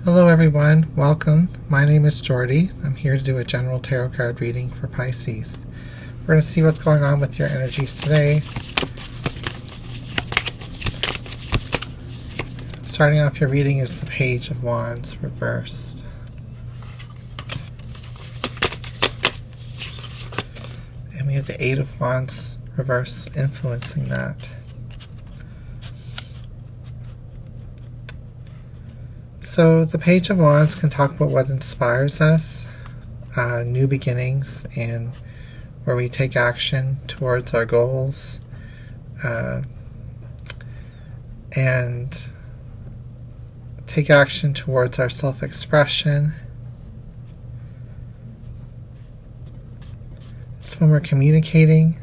Hello everyone, welcome. My name is Jordy. I'm here to do a general tarot card reading for Pisces. We're going to see what's going on with your energies today. Starting off your reading is the Page of Wands reversed. And we have the Eight of Wands reversed influencing that. So the Page of Wands can talk about what inspires us, new beginnings, and where we take action towards our goals, and take action towards our self-expression. It's when we're communicating.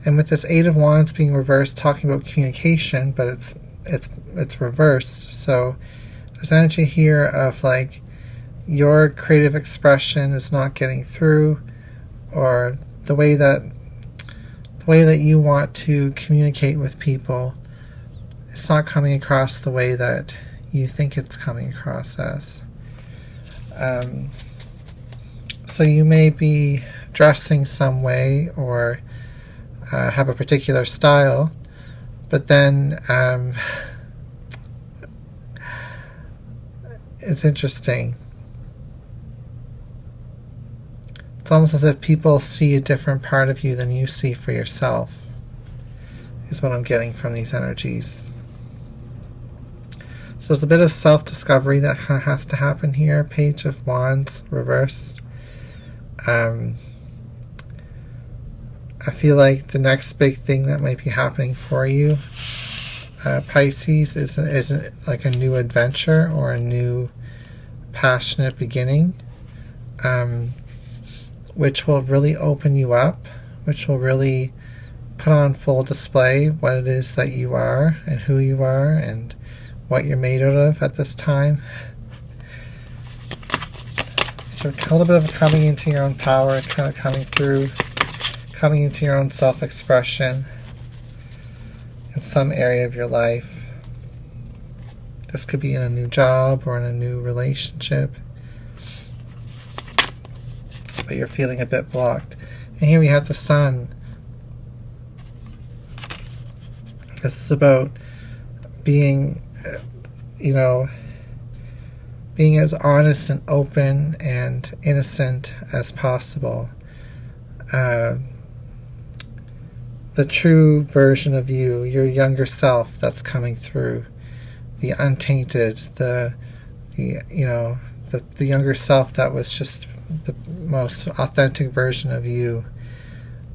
And with this Eight of Wands being reversed, talking about communication, but it's reversed, so there's energy here of like your creative expression is not getting through, or the way that you want to communicate with people, it's not coming across the way that you think it's coming across as. So you may be dressing some way or have a particular style, but then it's interesting. It's almost as if people see a different part of you than you see for yourself, is what I'm getting from these energies. So there's a bit of self-discovery that kind of has to happen here. Page of Wands reversed. I feel like the next big thing that might be happening for you, Pisces, is like a new adventure or a new passionate beginning, which will really open you up, which will really put on full display what it is that you are and who you are and what you're made out of at this time. So a little bit of coming into your own power, kind of coming into your own self-expression in some area of your life. This could be in a new job or in a new relationship, but you're feeling a bit blocked. And here we have the Sun. This is about being, being as honest and open and innocent as possible. The true version of you, your younger self that's coming through. The untainted, the younger self that was just the most authentic version of you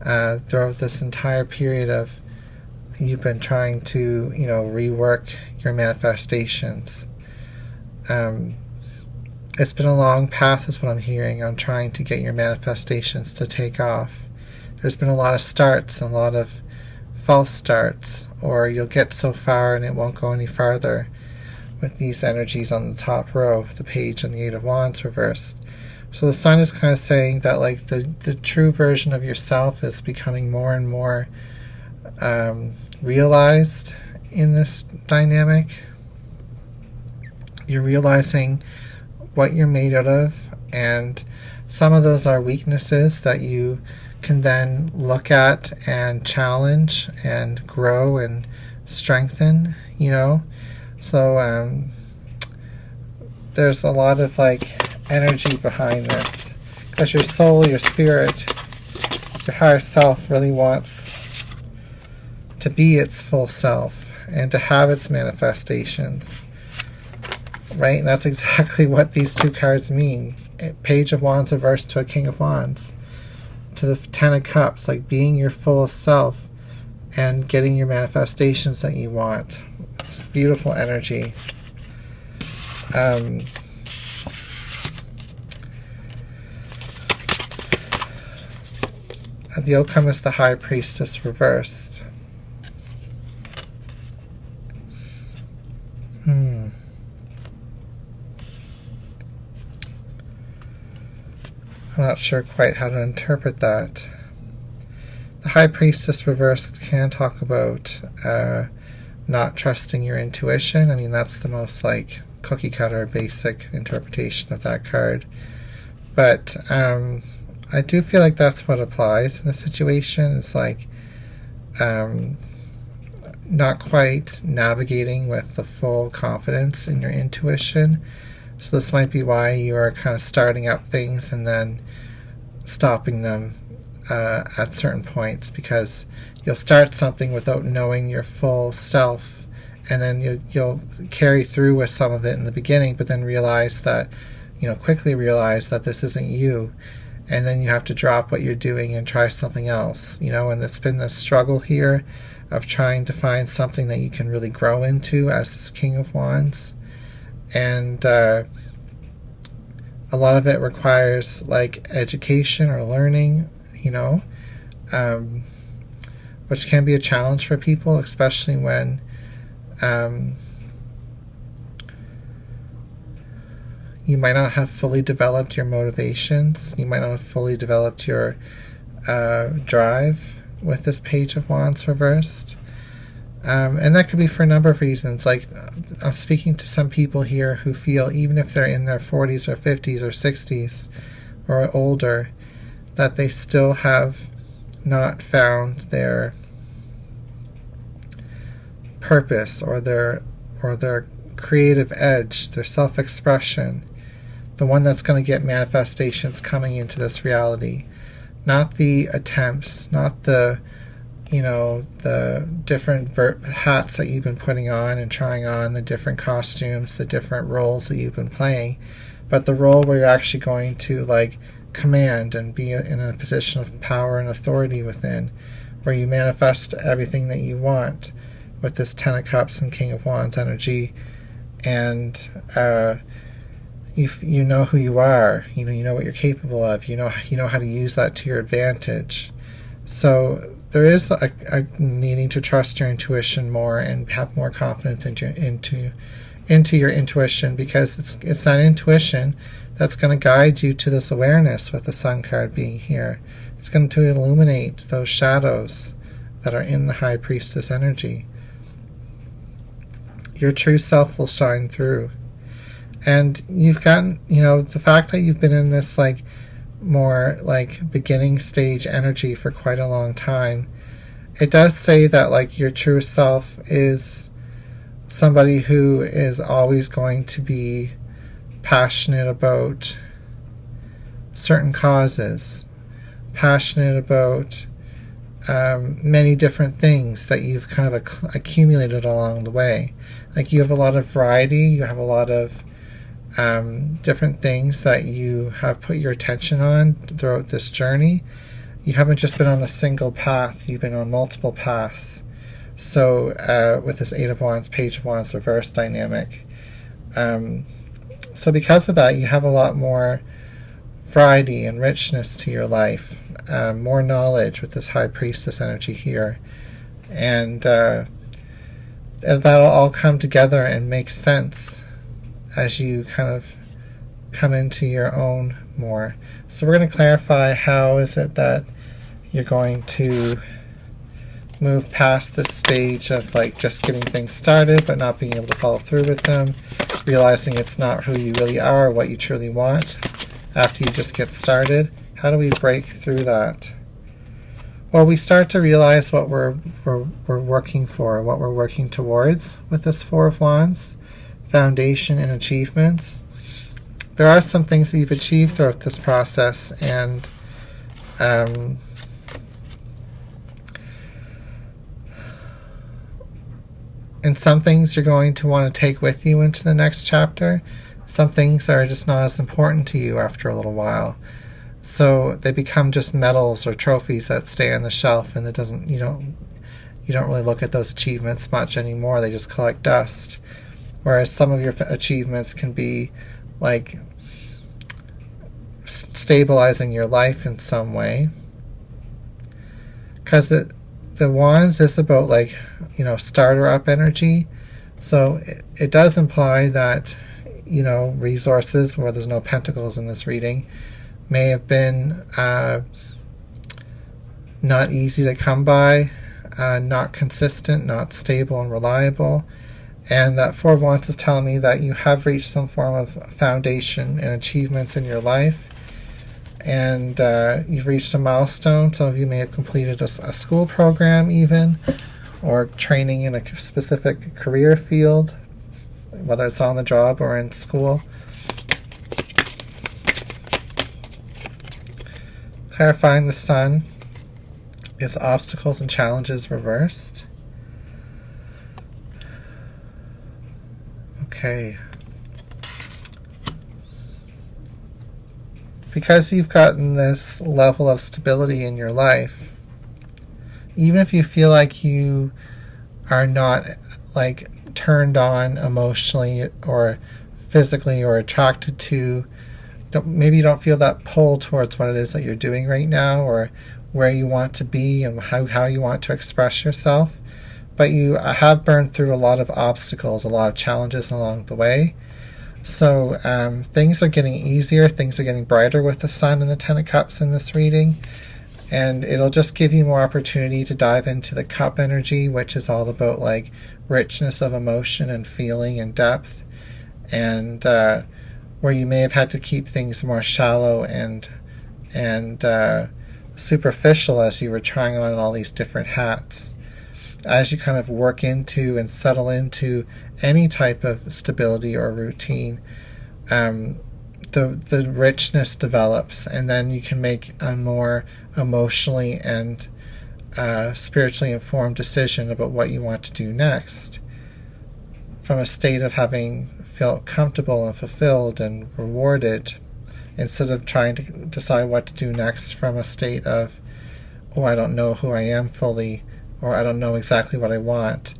throughout this entire period of you've been trying to rework your manifestations. It's been a long path is what I'm hearing on trying to get your manifestations to take off. There's been a lot of starts and a lot of false starts, or you'll get so far and it won't go any farther with these energies on the top row, the Page and the Eight of Wands reversed. So the Sun is kind of saying that like the true version of yourself is becoming more and more realized in this dynamic. You're realizing what you're made out of, and some of those are weaknesses that you can then look at and challenge and grow and strengthen, So there's a lot of like energy behind this, because your soul, your spirit, your higher self really wants to be its full self and to have its manifestations, right? And that's exactly what these two cards mean. Page of Wands reversed to a King of Wands, to the Ten of Cups, like being your fullest self and getting your manifestations that you want. It's beautiful energy. The outcome is the High Priestess reversed. I'm not sure quite how to interpret that. The High Priestess reversed can talk about not trusting your intuition. I mean, that's the most like cookie cutter basic interpretation of that card. But I do feel like that's what applies in the situation. It's like not quite navigating with the full confidence in your intuition. So this might be why you are kind of starting up things and then stopping them at certain points, because you'll start something without knowing your full self, and then you'll carry through with some of it in the beginning, but then realize that, quickly realize that this isn't you, and then you have to drop what you're doing and try something else, and it's been this struggle here of trying to find something that you can really grow into as this King of Wands. And a lot of it requires like education or learning, which can be a challenge for people, especially when you might not have fully developed your motivations. You might not have fully developed your drive with this Page of Wands reversed. And that could be for a number of reasons. Like, I'm speaking to some people here who feel, even if they're in their 40s or 50s or 60s or older, that they still have not found their purpose or their creative edge, their self-expression, the one that's going to get manifestations coming into this reality. Not the attempts, not the different hats that you've been putting on and trying on, the different costumes, the different roles that you've been playing, but the role where you're actually going to like command and be in a position of power and authority within, where you manifest everything that you want with this Ten of Cups and King of Wands energy, and you know who you are, you know what you're capable of, you know how to use that to your advantage. So there is a needing to trust your intuition more and have more confidence into your intuition, because it's that intuition that's going to guide you to this awareness with the Sun card being here. It's going to illuminate those shadows that are in the High Priestess energy. Your true self will shine through. And you've gotten, the fact that you've been in this like more like beginning stage energy for quite a long time, it does say that like your true self is somebody who is always going to be passionate about certain causes, passionate about many different things that you've kind of accumulated along the way. Like, you have a lot of variety, you have a lot of different things that you have put your attention on throughout this journey. You haven't just been on a single path, you've been on multiple paths. So with this Eight of Wands, Page of Wands reverse dynamic, so because of that, you have a lot more variety and richness to your life, more knowledge with this High Priestess energy here, and that'll all come together and make sense as you kind of come into your own more. So we're going to clarify how is it that you're going to move past this stage of like just getting things started but not being able to follow through with them, realizing it's not who you really are or what you truly want after you just get started. How do we break through that? Well, we start to realize what we're working for, what we're working towards with this Four of Wands, foundation and achievements. There are some things that you've achieved throughout this process, and some things you're going to want to take with you into the next chapter. Some things are just not as important to you after a little while. So they become just medals or trophies that stay on the shelf, and you don't really look at those achievements much anymore. They just collect dust. Whereas some of your achievements can be like stabilizing your life in some way. Because the Wands is about like, starter up energy. So it does imply that, resources, where there's no pentacles in this reading, may have been not easy to come by. not consistent, not stable and reliable. And that Four of Wands is telling me that you have reached some form of foundation and achievements in your life. And you've reached a milestone. Some of you may have completed a school program even, or training in a specific career field, whether it's on the job or in school. Clarifying the Sun is obstacles and challenges reversed. Okay. Because you've gotten this level of stability in your life, even if you feel like you are not like turned on emotionally or physically or attracted to, maybe you don't feel that pull towards what it is that you're doing right now or where you want to be and how you want to express yourself, but you have burned through a lot of obstacles, a lot of challenges along the way. So things are getting easier, things are getting brighter with the Sun and the Ten of Cups in this reading, and it'll just give you more opportunity to dive into the Cup energy, which is all about like richness of emotion and feeling and depth, and where you may have had to keep things more shallow and superficial as you were trying on all these different hats. As you kind of work into and settle into any type of stability or routine, the richness develops, and then you can make a more emotionally and spiritually informed decision about what you want to do next, from a state of having felt comfortable and fulfilled and rewarded, instead of trying to decide what to do next from a state of, oh, I don't know who I am fully, or I don't know exactly what I want,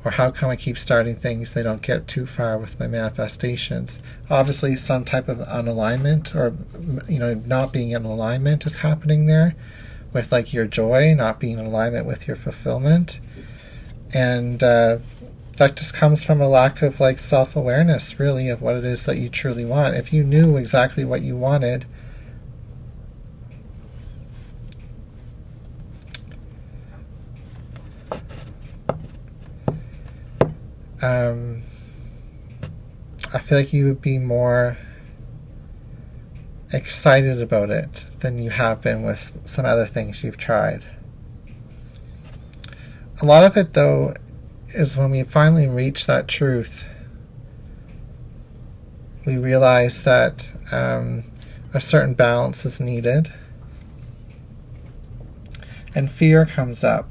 or how come I keep starting things, they don't get too far with my manifestations. Obviously some type of unalignment, or not being in alignment is happening there, with like your joy not being in alignment with your fulfillment. And that just comes from a lack of like self-awareness, really, of what it is that you truly want. If you knew exactly what you wanted, I feel like you would be more excited about it than you have been with some other things you've tried. A lot of it, though, is when we finally reach that truth, we realize that a certain balance is needed, and fear comes up.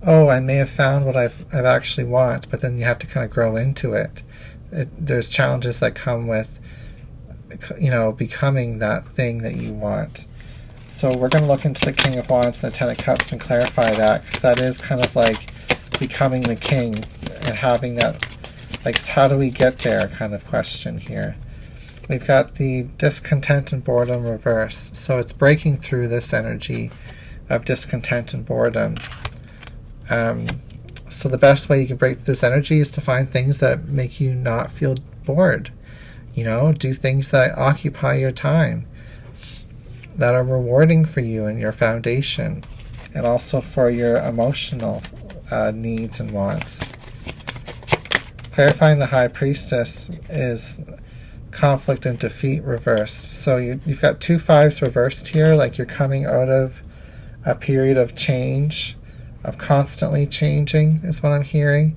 Oh, I may have found what I've actually want, but then you have to kind of grow into it. There's challenges that come with, becoming that thing that you want. So we're going to look into the King of Wands and the Ten of Cups and clarify that, because that is kind of like becoming the king and having that, like, how do we get there kind of question here. We've got the discontent and boredom reversed, so it's breaking through this energy of discontent and boredom. So the best way you can break through this energy is to find things that make you not feel bored. Do things that occupy your time, that are rewarding for you and your foundation, and also for your emotional needs and wants. Clarifying the High Priestess is conflict and defeat reversed. So you've got 2 5s reversed here, like you're coming out of a period of change, of constantly changing is what I'm hearing,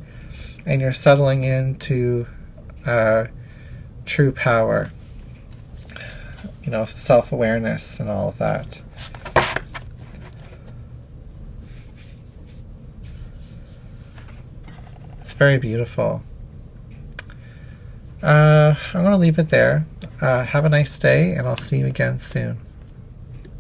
and you're settling into true power, self-awareness and all of that. It's very beautiful. I'm going to leave it there. Have a nice day, and I'll see you again soon.